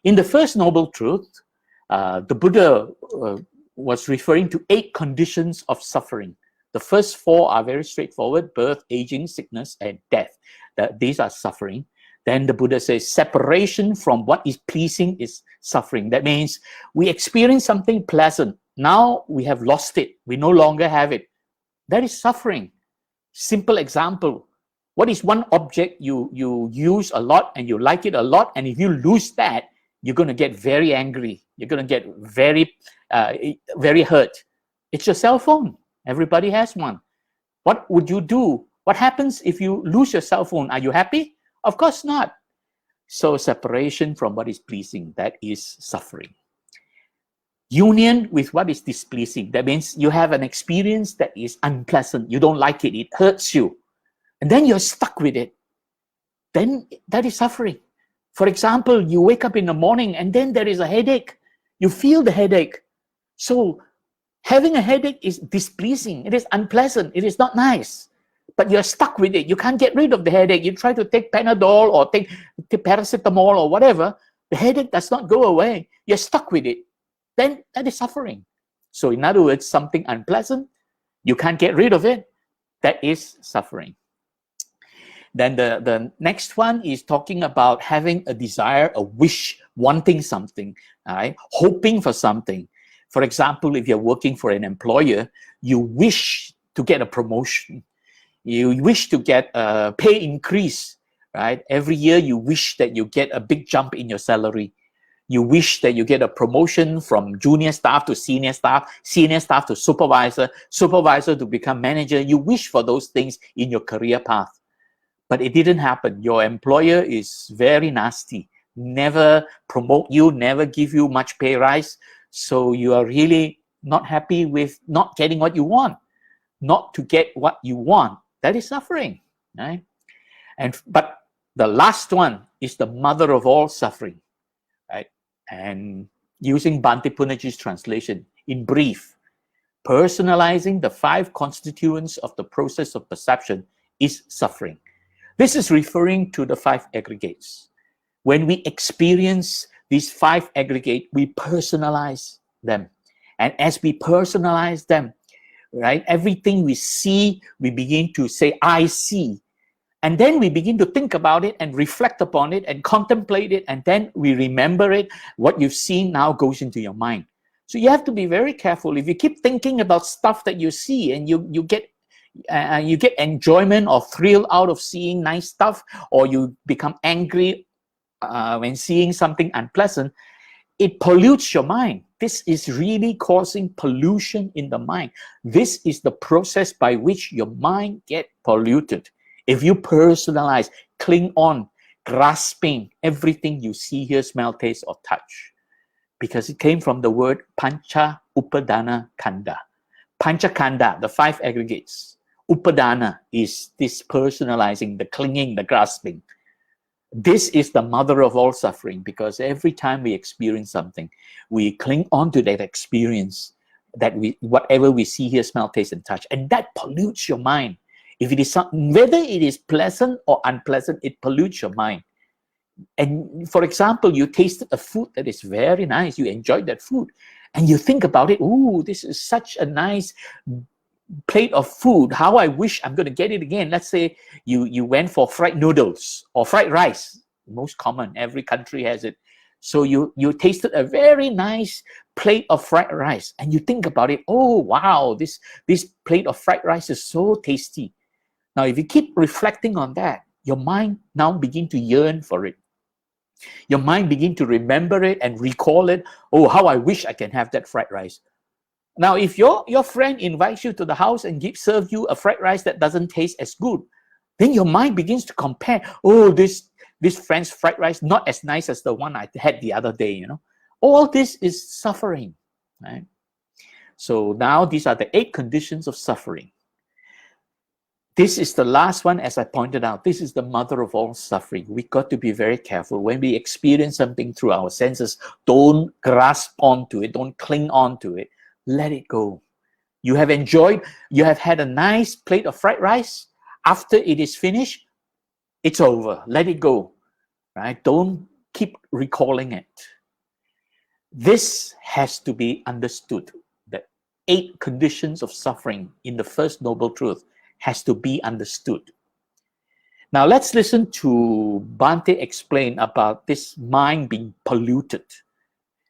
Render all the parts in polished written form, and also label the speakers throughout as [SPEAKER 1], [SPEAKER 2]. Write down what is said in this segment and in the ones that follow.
[SPEAKER 1] In the first noble truth, the Buddha was referring to 8 conditions of suffering. The first 4 are very straightforward: birth, aging, sickness, and death. These are suffering. Then the Buddha says separation from what is pleasing is suffering. That means we experience something pleasant. Now we have lost it. We no longer have it. That is suffering. Simple example. What is one object you use a lot and you like it a lot, and if you lose that, you're going to get very angry. You're going to get very hurt. It's your cell phone. Everybody has one. What would you do? What happens if you lose your cell phone? Are you happy? Of course not. So separation from what is pleasing, that is suffering. Union with what is displeasing. That means you have an experience that is unpleasant. You don't like it. It hurts you. And then you're stuck with it. Then that is suffering. For example, you wake up in the morning and then there is a headache. You feel the headache. So having a headache is displeasing. It is unpleasant. It is not nice. But you're stuck with it. You can't get rid of the headache. You try to take Panadol or take paracetamol or whatever. The headache does not go away. You're stuck with it. Then that is suffering. So in other words, something unpleasant, you can't get rid of it. That is suffering. Then the next one is talking about having a desire, a wish, wanting something, right? Hoping for something. For example, if you're working for an employer, you wish to get a promotion. You wish to get a pay increase, right? Every year you wish that you get a big jump in your salary. You wish that you get a promotion from junior staff to senior staff to supervisor, supervisor to become manager. You wish for those things in your career path. But it didn't happen. Your employer is very nasty. Never promote you, never give you much pay rise. So you are really not happy with not getting what you want. Not to get what you want. That is suffering, right? But the last one is the mother of all suffering, right? And using Bhante Punaji's translation, in brief, personalizing the 5 constituents of the process of perception is suffering. This is referring to the 5 aggregates. When we experience these 5 aggregates, we personalize them. And as we personalize them, right, everything we see, we begin to say, I see. And then we begin to think about it and reflect upon it and contemplate it. And then we remember it. What you've seen now goes into your mind. So you have to be very careful. If you keep thinking about stuff that you see and you get enjoyment or thrill out of seeing nice stuff, or you become angry when seeing something unpleasant, it pollutes your mind. This is really causing pollution in the mind. This is the process by which your mind gets polluted. If you personalize, cling on, grasping everything you see, hear, smell, taste, or touch, because it came from the word pancha upadana kanda. Pancha kanda, the 5 aggregates. Upadana is this personalizing, the clinging, the grasping. This is the mother of all suffering, because every time we experience something, we cling on to that experience, whatever we see, hear, smell, taste, and touch, and that pollutes your mind. If it is whether it is pleasant or unpleasant, it pollutes your mind. And for example, you tasted a food that is very nice, you enjoyed that food, and you think about it, ooh, this is such a nice plate of food. How I wish I'm going to get it again. Let's say you went for fried noodles or fried rice. Most common, every country has it. So you tasted a very nice plate of fried rice, and you think about it, oh wow, this plate of fried rice is so tasty. Now if you keep reflecting on that, your mind now begin to yearn for it. Your mind begin to remember it and recall it. Oh, how I wish I can have that fried rice. Now, if your friend invites you to the house and serve you a fried rice that doesn't taste as good, then your mind begins to compare. Oh, this friend's fried rice not as nice as the one I had the other day. All this is suffering, right? So now these are the 8 conditions of suffering. This is the last one, as I pointed out. This is the mother of all suffering. We got to be very careful. When we experience something through our senses, don't grasp onto it. Don't cling on to it. Let it go. You have had a nice plate of fried rice. After it is finished, it's over. Let it go. Right? Don't keep recalling it. This has to be understood. The 8 conditions of suffering in the first noble truth has to be understood. Now let's listen to Bhante explain about this mind being polluted.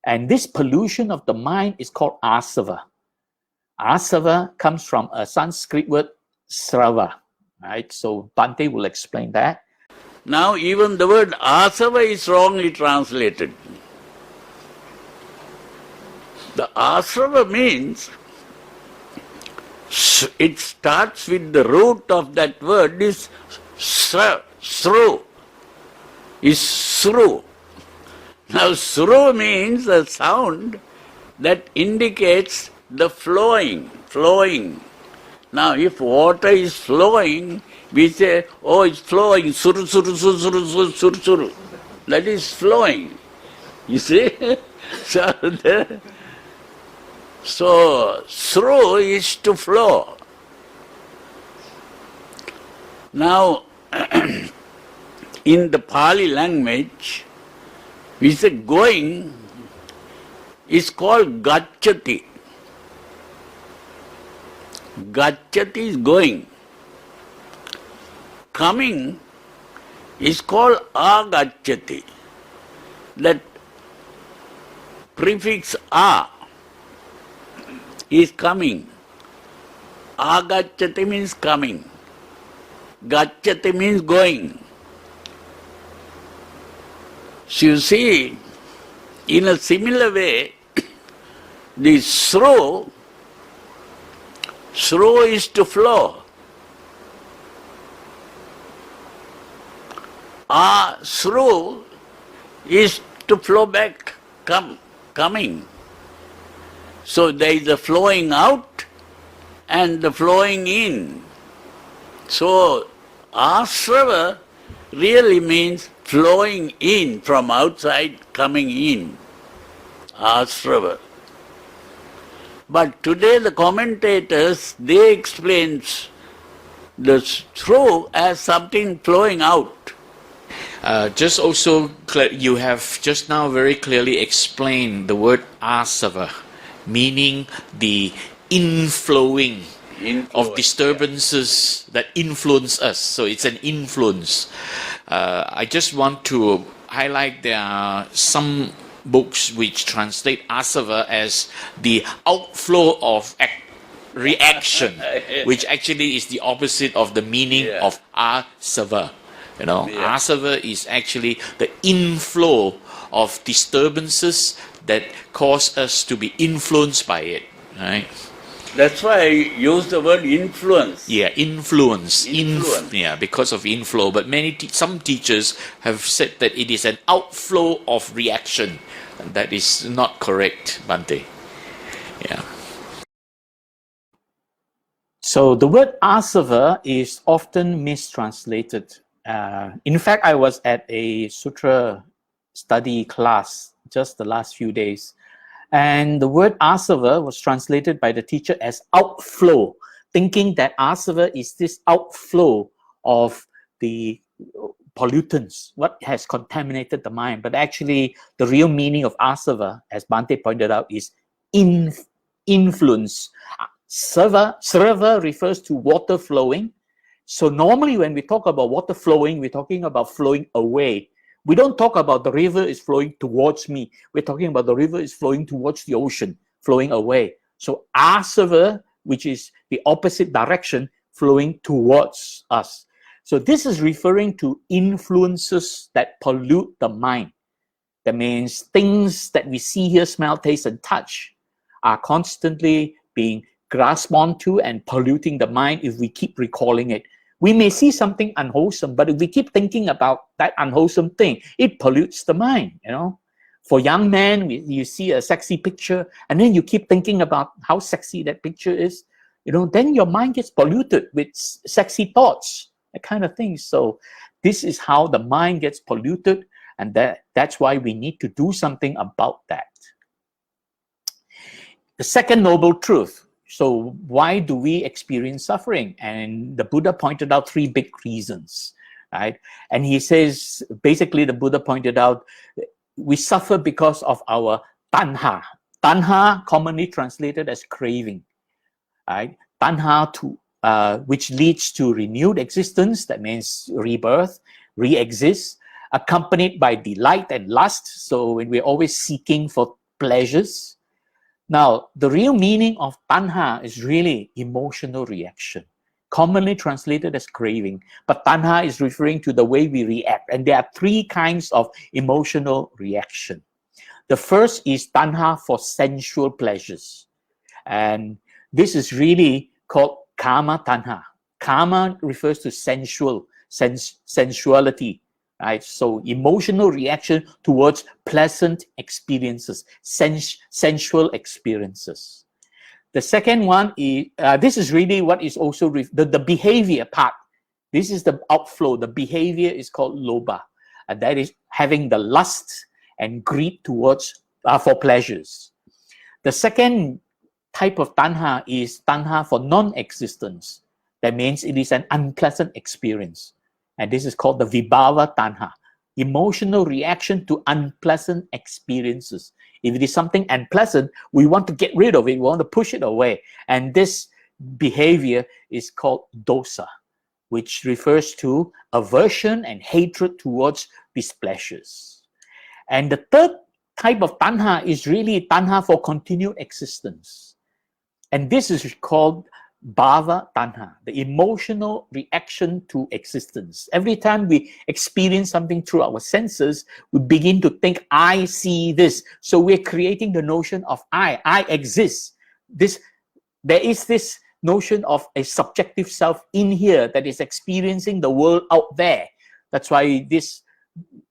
[SPEAKER 1] And this pollution of the mind is called asava. Asava comes from a Sanskrit word srava, right? So Bhante will explain that.
[SPEAKER 2] Now even the word asava is wrongly translated. The asava means, it starts with the root of that word is sru, is sru. Now sru means a sound that indicates the flowing. Now if water is flowing, we say, oh, it's flowing, suru, suru, suru, suru, suru, suru, suru. That is flowing. You see? So sru is to flow. Now, in the Pali language, we say going is called gacchati. Gacchati is going. Coming is called agacchati. That prefix a is coming. Agacchati means coming. Gacchati means going. So you see, in a similar way, the sru is to flow. Sru is to flow back, coming. So there is a flowing out and the flowing in. So asava really means flowing in from outside, coming in. Asava. But today the commentators, they explain the sru as something flowing out.
[SPEAKER 1] Just also, you have just now very clearly explained the word asava, meaning the inflowing of disturbances that influence us. So it's an influence. I just want to highlight there are some books which translate asava as the outflow of reaction, which actually is the opposite of the meaning of asava. You know, asava is actually the inflow of disturbances that cause us to be influenced by it, right?
[SPEAKER 2] That's why I use the word influence.
[SPEAKER 1] Yeah, influence. Yeah, because of inflow. But some teachers have said that it is an outflow of reaction. And that is not correct, Bhante. Yeah. So the word asava is often mistranslated. In fact, I was at a sutra study class just the last few days. And the word asava was translated by the teacher as outflow, thinking that asava is this outflow of the pollutants, what has contaminated the mind. But actually, the real meaning of asava, as Bhante pointed out, is influence. Srava refers to water flowing. So normally when we talk about water flowing, we're talking about flowing away. We don't talk about the river is flowing towards me. We're talking about the river is flowing towards the ocean, flowing away. So asava, which is the opposite direction, flowing towards us. So this is referring to influences that pollute the mind. That means things that we see, hear, smell, taste, and touch are constantly being grasped onto and polluting the mind if we keep recalling it. We may see something unwholesome, but if we keep thinking about that unwholesome thing, it pollutes the mind, you know. For young men, you see a sexy picture, and then you keep thinking about how sexy that picture is, you know, then your mind gets polluted with sexy thoughts, that kind of thing. So this is how the mind gets polluted, and that's why we need to do something about that. The second noble truth. So why do we experience suffering? And the Buddha pointed out 3 big reasons. right? And he says, basically the Buddha pointed out, we suffer because of our tanha. Tanha, commonly translated as craving, right? Tanha, which leads to renewed existence, that means rebirth, re-exist, accompanied by delight and lust. So when we're always seeking for pleasures. Now, the real meaning of tanha is really emotional reaction, commonly translated as craving. But tanha is referring to the way we react. And there are three kinds of emotional reaction. The first is tanha for sensual pleasures. And this is really called kama tanha. Kama refers to sensuality, right? So emotional reaction towards pleasant experiences, sensual experiences. The second one is, this is really what is also the behavior part. This is the outflow. The behavior is called lobha. And that is having the lust and greed towards, for pleasures. The second type of tanha is tanha for non-existence. That means it is an unpleasant experience. And this is called the vibhava tanha, emotional reaction to unpleasant experiences. If it is something unpleasant, we want to get rid of it, we want to push it away. And this behavior is called dosa, which refers to aversion and hatred towards these pleasures. And the third type of tanha is really tanha for continued existence. And this is called bhava tanha, the emotional reaction to existence. Every time we experience something through our senses, we begin to think, I see this. So we're creating the notion of I exist. There is this notion of a subjective self in here that is experiencing the world out there. That's why this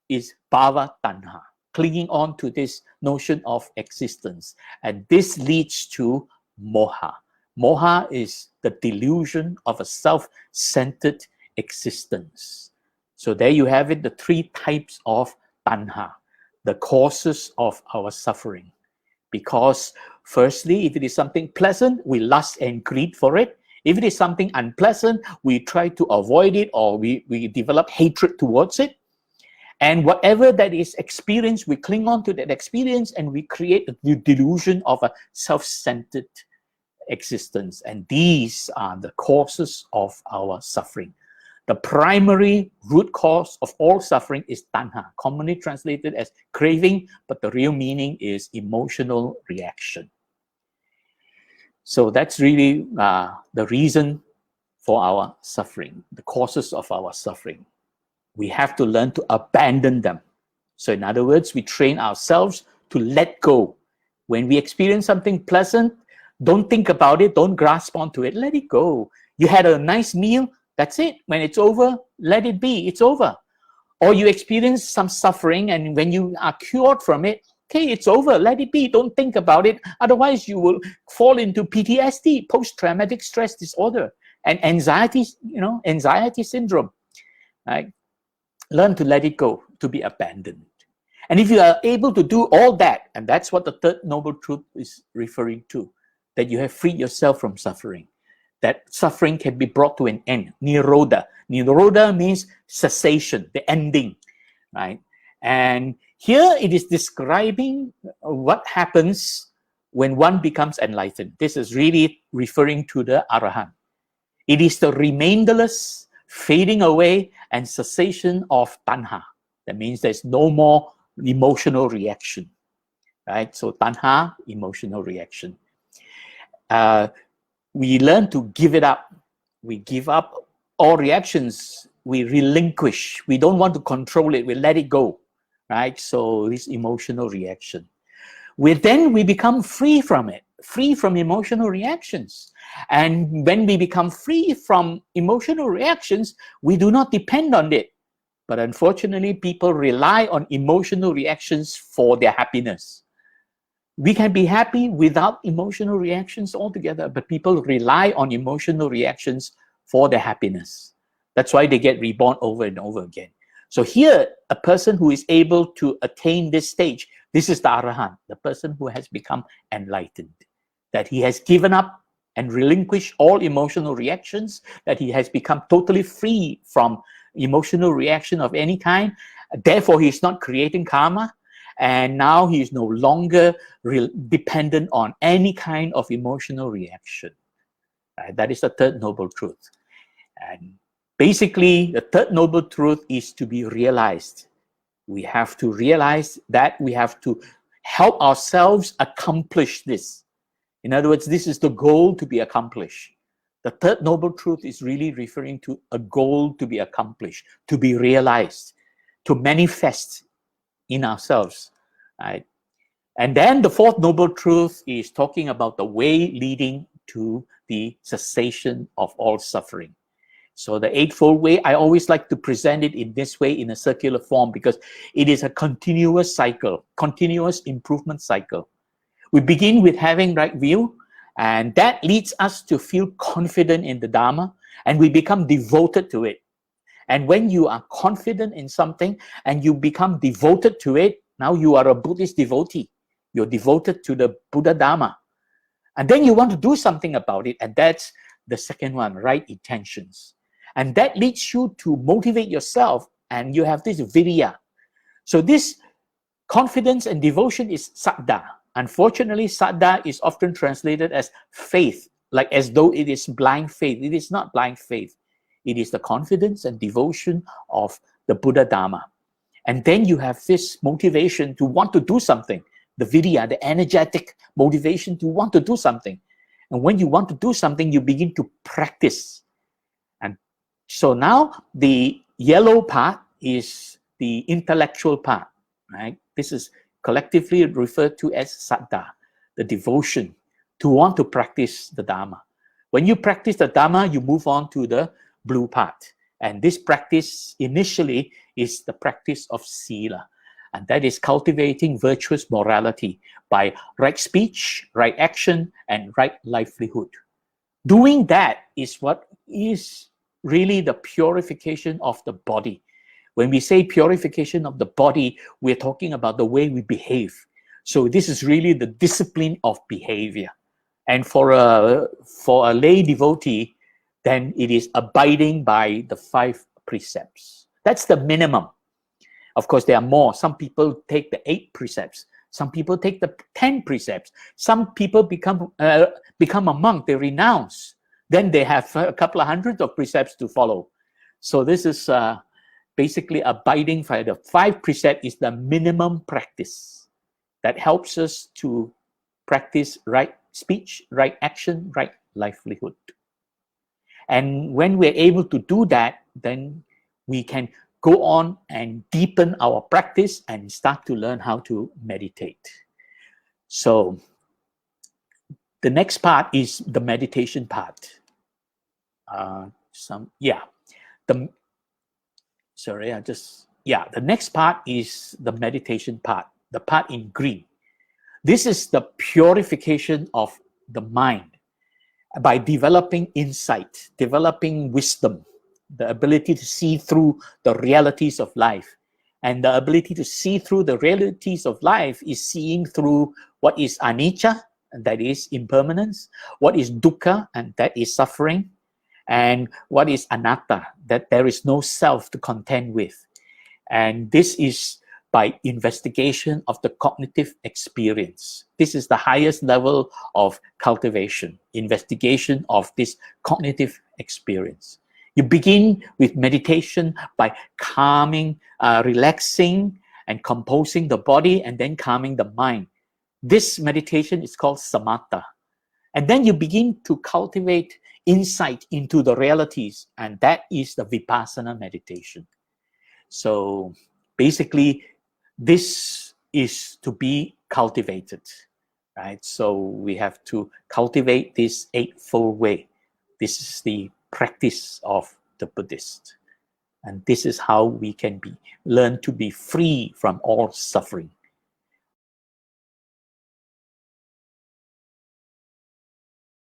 [SPEAKER 1] is bhava tanha, clinging on to this notion of existence. And this leads to moha. Moha is the delusion of a self-centered existence. So there you have it, the three types of tanha, the causes of our suffering. Because firstly, if it is something pleasant, we lust and greed for it. If it is something unpleasant, we try to avoid it, or we develop hatred towards it. And whatever that is experienced, we cling on to that experience and we create the delusion of a self-centered existence. And these are the causes of our suffering. The primary root cause of all suffering is tanha, commonly translated as craving, but the real meaning is emotional reaction. So that's really the reason for our suffering, the causes of our suffering. We have to learn to abandon them. So in other words, we train ourselves to let go. When we experience something pleasant, don't think about it, don't grasp onto it, let it go. You had a nice meal, that's it. When it's over, let it be, it's over. Or you experience some suffering, and when you are cured from it, okay, it's over, let it be, don't think about it. Otherwise, you will fall into PTSD, post-traumatic stress disorder, and anxiety, anxiety syndrome. Right? Learn to let it go, to be abandoned. And if you are able to do all that, and that's what the third noble truth is referring to, that you have freed yourself from suffering, that suffering can be brought to an end. Nirodha. Nirodha means cessation, the ending, right? And here it is describing what happens when one becomes enlightened. This is really referring to the Arahant. It is the remainderless fading away and cessation of tanha. That means there's no more emotional reaction, right? So tanha, emotional reaction. We learn to give it up. We give up all reactions. We relinquish. We don't want to control it. We let it go, right? So this emotional reaction. Then we become free from it, free from emotional reactions. And when we become free from emotional reactions, we do not depend on it. But unfortunately, people rely on emotional reactions for their happiness. We can be happy without emotional reactions altogether, but people rely on emotional reactions for their happiness. That's why they get reborn over and over again. So here, a person who is able to attain this stage, this is the Arahant, the person who has become enlightened, that he has given up and relinquished all emotional reactions, that he has become totally free from emotional reaction of any kind. Therefore, he's not creating karma. And now he is no longer dependent on any kind of emotional reaction. That is the third noble truth. And basically, the third noble truth is to be realized. We have to realize that we have to help ourselves accomplish this. In other words, this is the goal to be accomplished. The third noble truth is really referring to a goal to be accomplished, to be realized, to manifest in ourselves, right? And then the fourth noble truth is talking about the way leading to the cessation of all suffering. So the eightfold way, I always like to present it in this way, in a circular form, because it is a continuous cycle, continuous improvement cycle. We begin with having right view, and that leads us to feel confident in the Dharma, and we become devoted to it. And when you are confident in something and you become devoted to it, now you are a Buddhist devotee. You're devoted to the Buddha Dharma. And then you want to do something about it, and that's the second one, right intentions. And that leads you to motivate yourself, and you have this virya. So this confidence and devotion is saddha. Unfortunately, saddha is often translated as faith, like as though it is blind faith. It is not blind faith. It is the confidence and devotion of the Buddha Dharma. And then you have this motivation to want to do something, the virya, the energetic motivation to want to do something. And when you want to do something, you begin to practice. And so now the yellow part is the intellectual part, right? This is collectively referred to as saddha, the devotion to want to practice the Dharma. When you practice the Dharma, you move on to the blue part. And this practice initially is the practice of sila. And that is cultivating virtuous morality by right speech, right action, and right livelihood. Doing that is what is really the purification of the body. When we say purification of the body, we're talking about the way we behave. So this is really the discipline of behavior. And for a lay devotee, then it is abiding by the 5 precepts. That's the minimum. Of course, there are more. Some people take the 8 precepts. Some people take the 10 precepts. Some people become a monk. They renounce. Then they have a couple of hundreds of precepts to follow. So this is basically abiding by the 5 precepts is the minimum practice that helps us to practice right speech, right action, right livelihood. And when we're able to do that, then we can go on and deepen our practice and start to learn how to meditate. So the next part is the meditation part. The next part is the meditation part, the part in green. This is the purification of the mind by developing insight, developing wisdom, the ability to see through the realities of life. And the ability to see through the realities of life is seeing through what is anicca, and that is impermanence, what is dukkha, and that is suffering, and what is anatta, that there is no self to contend with. And this is by investigation of the cognitive experience. This is the highest level of cultivation, investigation of this cognitive experience. You begin with meditation by calming, relaxing, and composing the body, and then calming the mind. This meditation is called samatha. And then you begin to cultivate insight into the realities, and that is the vipassana meditation. So basically, this is to be cultivated, right? So we have to cultivate this eightfold way. This is the practice of the Buddhist. And this is how we can learn to be free from all suffering.